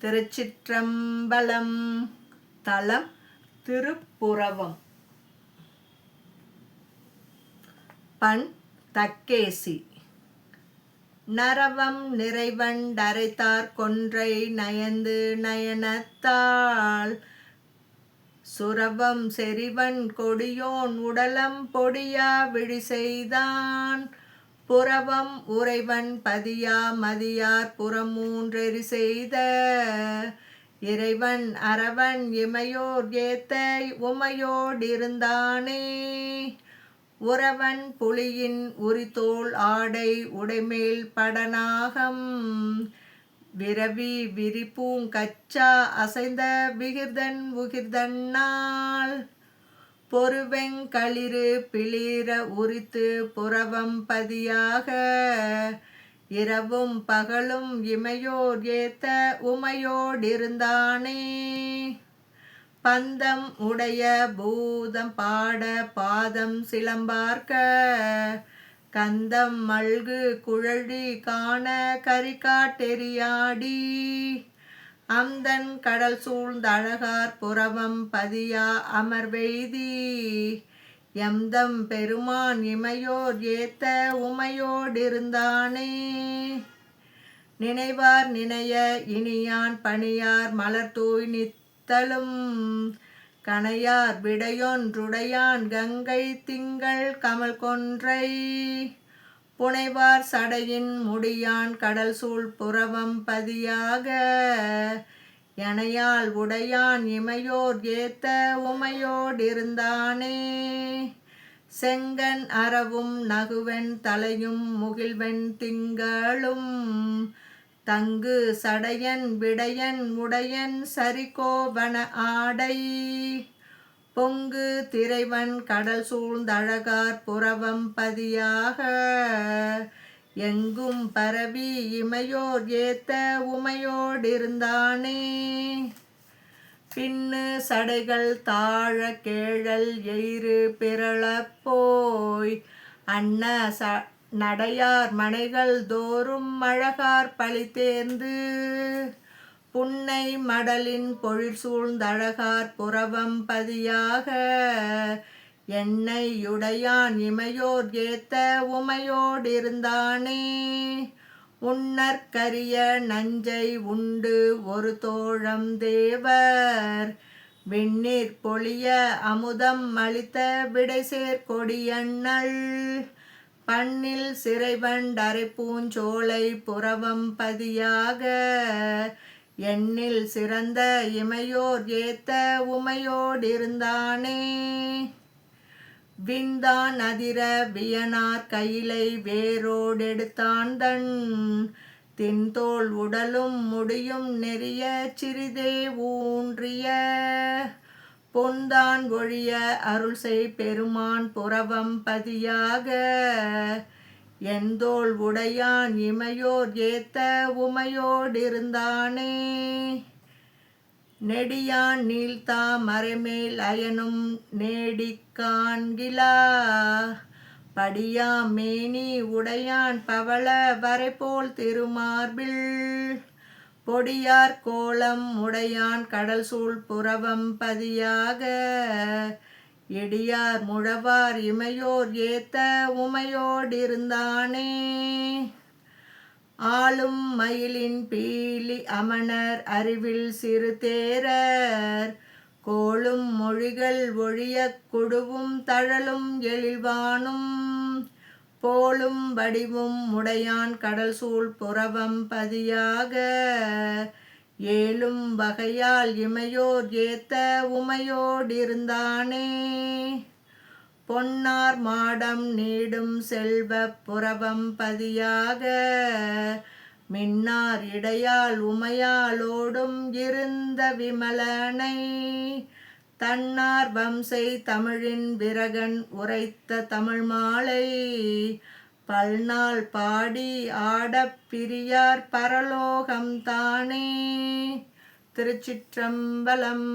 திருச்சிற்றம்பலம். தலம் திருப்புறவம். பண் தக்கேசி. நரவம் நிறைவண் டரைத்தார் கொன்றை நயந்து நயனத்தாள் சுரவம் செறிவன் கொடியோன் உடலம் பொடியா விழி செய்தான் புறவம் உறைவன் பதியா மதியார் புறமூன்றெறி செய்த இறைவன் அரவன் இமையோர் ஏத்த உமையோடிருந்தானே உறவன் புலியின் உரித்தோள் ஆடை உடைமேல் படநாகம் விரவி விரிப்பூங் கச்சா அசைந்த விகிர்தன் உகிர்தன்னாள் பொருவெங் களிறு பிளிர உரித்து புறவம் பதியாக இரவும் பகலும் இமையோர் ஏத்த உமையோடிருந்தானே பந்தம் உடைய பூதம் பாட பாதம் சிலம்பார்க்க கந்தம் மல்கு குழலி காண கரிகாட்டெரியாடி அந்தன் கடல் சூழ்ந்தழகார் புறவம் பதியா அமர்வெய்தி எம்தம் பெருமான் இமையோர் ஏத்த உமையோடிருந்தானே நினைவார் நினைய இனியான் பணியார் மலர்தூய் நித்தலும் கணையார் விடையொன்றுடையான் கங்கை திங்கள் கமல் கொன்றை புனைவார் சடையின் முடியான் கடல் சூழ் புறவம் பதியாக எனையால் உடையான் இமையோர் ஏத்த உமையோடிருந்தானே செங்கன் அரவும் நகுவென் தலையும் முகில்வெண் திங்களும் தங்கு சடையன் விடையன் உடையன் சரிகோவன ஆடை பொங்கு திரைவன் கடல் சூழ்ந்தழகார் புறவம் பதியாக எங்கும் பரவி இமையோர் ஏத்த உமையோடிருந்தானே பின்னு சடைகள் தாழ கேழல் எயிறு பிறழப் போய் அன்ன நடையார் மனைகள் தோறும் அழகார் பழி தேர்ந்து புன்னை மடலின் பொழில் சூழ்ந்தழகார் புறவம் பதியாக எண்ணெயுடையான் இமையோர் ஏத்த உமையோடிருந்தானே உன்னற்கரிய நஞ்சை உண்டு ஒரு தோழம் தேவர் விண்ணீர் பொழிய அமுதம் அளித்த விடைசேர் கொடியண்ணல் பண்ணில் சிறைவன் டரைப்பூஞ்சோலை புறவம் பதியாக எண்ணில் சிறந்த இமையோர் ஏத்த உமையோடிருந்தானே விந்தான் அதிர வியனார் கையிலை வேரோடெடுத்தான் தன் தின்தோள் உடலும் முடியும் நெறிய சிறிதே ஊன்றிய பொன்தான் ஒழிய அருள் செய் பெருமான் புறவம் பதியாக எந்தோள் உடையான் இமையோர் ஏத்த உமையோடிருந்தானே நெடியான் நீள்தா மறைமேல் அயனும் நேடிக் காண்கிலா படியா மேனி உடையான் பவள வரைபோல் திருமார்பில் பொடியார் கோலம் உடையான் கடல் சூழ் புறவம் பதியாக எடியார் முழவார் இமையோர் ஏத்த உமையோடிருந்தானே ஆளும் மயிலின் பீலி அமணர் அறிவில் சிறு தேரர் கோளும் மொழிகள் ஒழிய குடுவும் தழலும் எழில்வானும் போலும் வடிவும் உடையான் கடல் சூழ் புறவம் பதியாக ஏலும் வகையால் இமையோர் ஏத்த உமையோடிருந்தானே பொன்னார் மாடம் நீடும் செல்வ புறவம் பதியாக மின்னார் இடையால் உமையாலோடும் இருந்த விமலனை தன்னார் வம்சை தமிழின் விரகன் உரைத்த தமிழ் மாலை பல்நாள் பாடி ஆடப் பிரியார் பரலோகம் தானே. திருச்சிற்றம்பலம்.